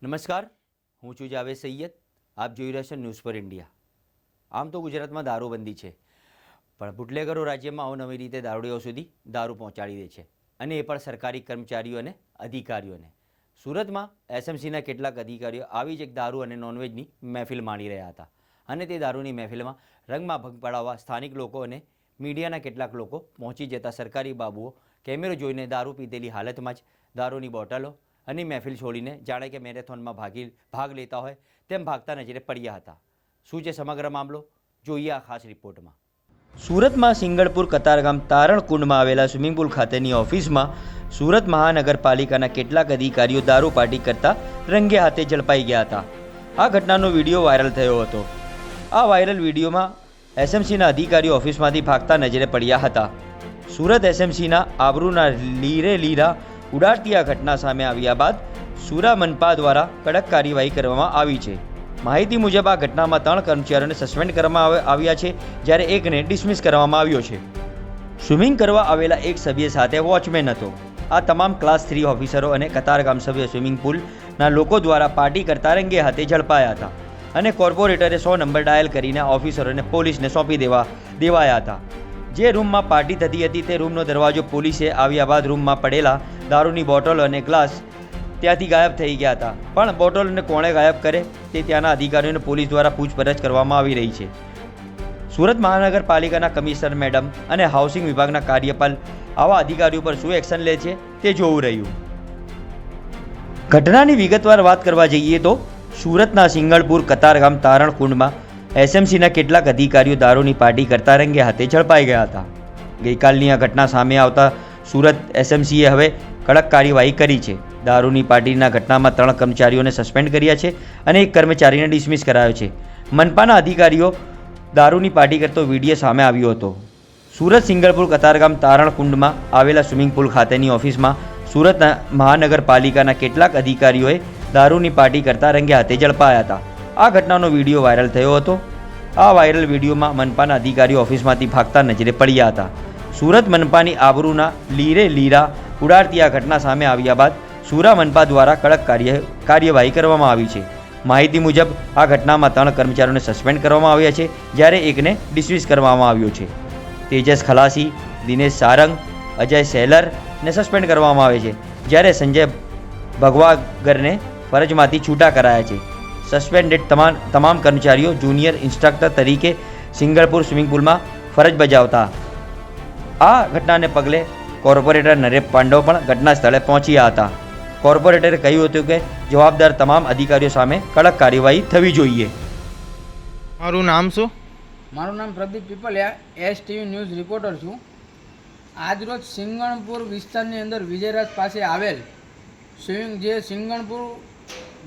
નમસ્કાર, હું છું જાવેદ સૈયદ. આપ જોઈ રહ્યા છો ન્યૂઝ ફોર ઇન્ડિયા. આમ તો ગુજરાતમાં દારૂબંધી છે, પણ બુટલેગરો રાજ્યમાં અવનવી રીતે દારૂડીઓ સુધી દારૂ પહોંચાડી દે છે, અને એ પણ સરકારી કર્મચારીઓ અને અધિકારીઓને. સુરતમાં એસએમસીના કેટલાક અધિકારીઓ આવી જ એક દારૂ અને નોનવેજની મહેફિલ માણી રહ્યા હતા, અને તે દારૂની મહેફિલમાં રંગમાં ભંગ પડાવવા સ્થાનિક લોકો અને મીડિયાના કેટલાક લોકો પહોંચી જતા સરકારી બાબુઓ કેમેરો જોઈને દારૂ પીધેલી હાલતમાં જ દારૂની બોટલો અને મહેફિલ છોડીને જાણે કે મેરેથોનમાં ભાગ લેતા હોય તેમ ભાગતા નજરે પડ્યા હતા. શું છે સમગ્ર મામલો, જોઈએ આ ખાસ રિપોર્ટમાં. સુરતમાં સિંગણપુર કતારગામ તારણકુંડમાં આવેલા સ્વિમિંગ પુલ ખાતેની ઓફિસમાં સુરત મહાનગરપાલિકાના કેટલાક અધિકારીઓ દારૂ પાર્ટી કરતા રંગે હાથે ઝડપાઈ ગયા હતા. આ ઘટનાનો વિડીયો વાયરલ થયો હતો. આ વાયરલ વિડીયોમાં એસએમસીના અધિકારીઓ ઓફિસમાંથી ભાગતા નજરે પડ્યા હતા. સુરત એસએમસીના આબરૂના લીરા ઉડાડતી આ ઘટના સામે આવ્યા બાદ સુરા મનપા દ્વારા કડક કાર્યવાહી કરવામાં આવી છે. માહિતી મુજબ આ ઘટનામાં 3 કર્મચારીઓને સસ્પેન્ડ કરવામાં આવ્યા છે, જ્યારે એકને ડિસમિસ કરવામાં આવ્યો છે. સ્વિમિંગ કરવા આવેલા એક સભ્ય સાથે વોચમેન હતો. આ તમામ ક્લાસ 3 ઓફિસરો અને કતારગામ સભ્ય સ્વિમિંગ પુલના લોકો દ્વારા પાર્ટી કરતા રંગે હાથે ઝડપાયા હતા, અને કોર્પોરેટરે 100 નંબર ડાયલ કરીને ઓફિસરોને પોલીસને સોંપી દેવાયા હતા. જે રૂમમાં પાર્ટી થતી હતી તે રૂમનો દરવાજો પોલીસે આવ્યા બાદ રૂમમાં પડેલા દારૂની બોટલો અને ગ્લાસ ત્યાંથી ગાયબ થઈ ગયા હતા, પણ બોટલોને કોણે ગાયબ કરે તે ત્યાંના અધિકારીઓને પોલીસ દ્વારા પૂછપરછ કરવામાં આવી રહી છે. સુરત મહાનગરપાલિકાના કમિશનર મેડમ અને હાઉસિંગ વિભાગના કાર્યપાલ આવા અધિકારીઓ પર શું એક્શન લે છે તે જોવું રહ્યું. ઘટનાની વિગતવાર વાત કરવા જઈએ તો સુરતના સિંગણપુર કતારગામ તારણકુંડમાં એસએમસીના કેટલાક અધિકારીઓ દારૂની પાર્ટી કરતા રંગે હાથે ઝડપાઈ ગયા હતા. ગઈકાલની આ ઘટના સામે આવતા સુરત એસએમસીએ હવે કડક કાર્યવાહી કરી છે. દારૂની પાર્ટીના ઘટનામાં 3 કર્મચારીઓને સસ્પેન્ડ કર્યા છે અને એક કર્મચારીને ડિસમિસ કરાયો છે. મનપાના અધિકારીઓ દારૂની પાર્ટી કરતો વિડીયો સામે આવ્યો હતો. સુરત સિંગણપુર કતારગામ તારણકુંડમાં આવેલા સ્વિમિંગ પુલ ખાતેની ઓફિસમાં સુરત મહાનગરપાલિકાના કેટલાક અધિકારીઓએ દારૂની પાર્ટી કરતા રંગે હાથે ઝડપાયા હતા. આ ઘટનાનો વિડીયો વાયરલ થયો હતો. આ વાયરલ વિડીયોમાં મનપાના અધિકારીઓ ઓફિસમાંથી ભાગતા નજરે પડ્યા હતા. સુરત મનપાની આબરૂના લીરા ઉડાડતી આ ઘટના સામે આવ્યા બાદ સુરા મનપા દ્વારા કડક કાર્યવાહી કરવામાં આવી છે. માહિતી મુજબ આ ઘટનામાં 3 કર્મચારીઓને સસ્પેન્ડ કરવામાં આવ્યા છે, જ્યારે એકને ડિસમિસ કરવામાં આવ્યો છે. તેજસ ખલાસી, દિનેશ સારંગ, અજય સેલરને સસ્પેન્ડ કરવામાં આવે છે, જ્યારે સંજય ભગવાગરને ફરજમાંથી છૂટા કરાયા છે. સસ્પેન્ડેડ તમામ કર્મચારીઓ જુનિયર ઇન્સ્ટ્રક્ટર તરીકે સિંગણપુર સ્વિમિંગ પુલમાં ફરજ બજાવતા. આ ઘટનાને પગલે કોર્પોરેટર નરેશ પાંડવ પણ ઘટના સ્થળે પહોંચ્યા હતા. કોર્પોરેટરે કહ્યું હતું કે જવાબદાર તમામ અધિકારીઓ સામે કડક કાર્યવાહી થવી જોઈએ. મારું નામ શું? મારું નામ Pradeep Pipaliya, STV news reporter છું. આજરોજ સિંગણપુર વિસ્તારની અંદર વિજયરાજ પાસે આવેલ સિંગણપુર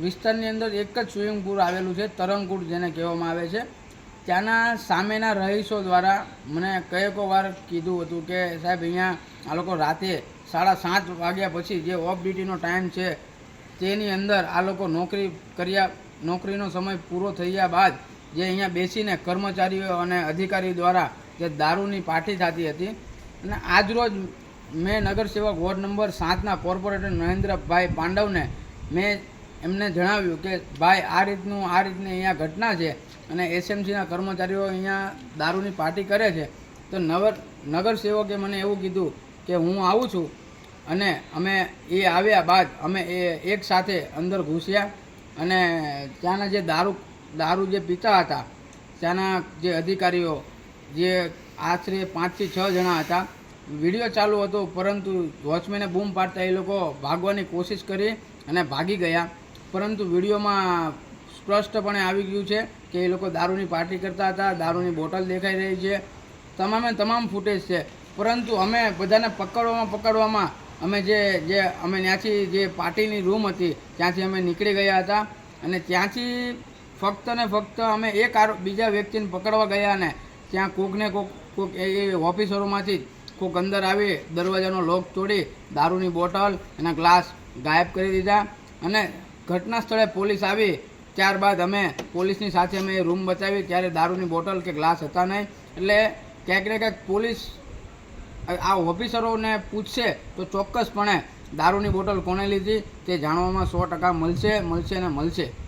વિસ્તારની અંદર એક જ સ્વિમિંગ પુલ આવેલું છે, તરણકુંડ જેને કહેવામાં આવે છે. ત્યાંના સામેના રહીશો દ્વારા મને કયેકો વાર કીધું હતું કે સાહેબ અહીંયા આ લોકો રાતે 7:30 વાગ્યા પછી જે ઓફ ડ્યુટીનો ટાઈમ છે તેની અંદર આ લોકો નોકરીનો સમય પૂરો થયા બાદ જે અહીંયા બેસીને કર્મચારીઓ અને અધિકારી દ્વારા જે દારૂની પાર્ટી થતી હતી. અને આજરોજ મેં નગરસેવક વોર્ડ નંબર 7ના કોર્પોરેટર નરેન્દ્રભાઈ પાંડવને મેં એમને જણાવ્યું કે ભાઈ આ રીતની અહીંયા ઘટના છે અને એસએમસીના કર્મચારીઓ અહીંયા દારૂની પાર્ટી કરે છે. તો નગરસેવકે મને એવું કીધું કે હું આવું છું, અને અમે એ આવ્યા બાદ અમે એક સાથે અંદર ઘૂસ્યા અને ત્યાંના જે દારૂ જે પીતા હતા ત્યાંના જે અધિકારીઓ જે આશરે 5 થી 6 જણા હતા. વિડીયો ચાલુ હતો, પરંતુ વોચમેને બૂમ પાડતા એ લોકો ભાગવાની કોશિશ કરી અને ભાગી ગયા. પરંતુ વિડીયોમાં સ્પષ્ટપણે આવી ગયું છે કે એ લોકો દારૂની પાર્ટી કરતા હતા. દારૂની બોટલ દેખાઈ રહી છે, તમામ ફૂટેજ છે. પરંતુ અમે બધાને પકડવામાં અમે અમે ત્યાંથી જે પાર્ટીની રૂમ હતી ત્યાંથી અમે નીકળી ગયા હતા, અને ત્યાંથી ફક્ત ને ફક્ત અમે બીજા વ્યક્તિને પકડવા ગયા, અને ત્યાં કોક એ ઓફિસરોમાંથી કોક અંદર આવી દરવાજાનો લોક તોડી દારૂની બોટલ એના ગ્લાસ ગાયબ કરી દીધા. અને ઘટના સ્થળે પોલીસ આવી ત્યારબાદ અમે પોલીસની સાથે અમે રૂમ બચાવી, ત્યારે દારૂની બોટલ કે ગ્લાસ હતા નહીં. એટલે ક્યાંક ને ક્યાંક પોલીસ આ ઓફિસરોને પૂછશે તો ચોક્કસપણે દારૂની બોટલ કોને લીધી તે જાણવામાં 100% મળશે ને મળશે.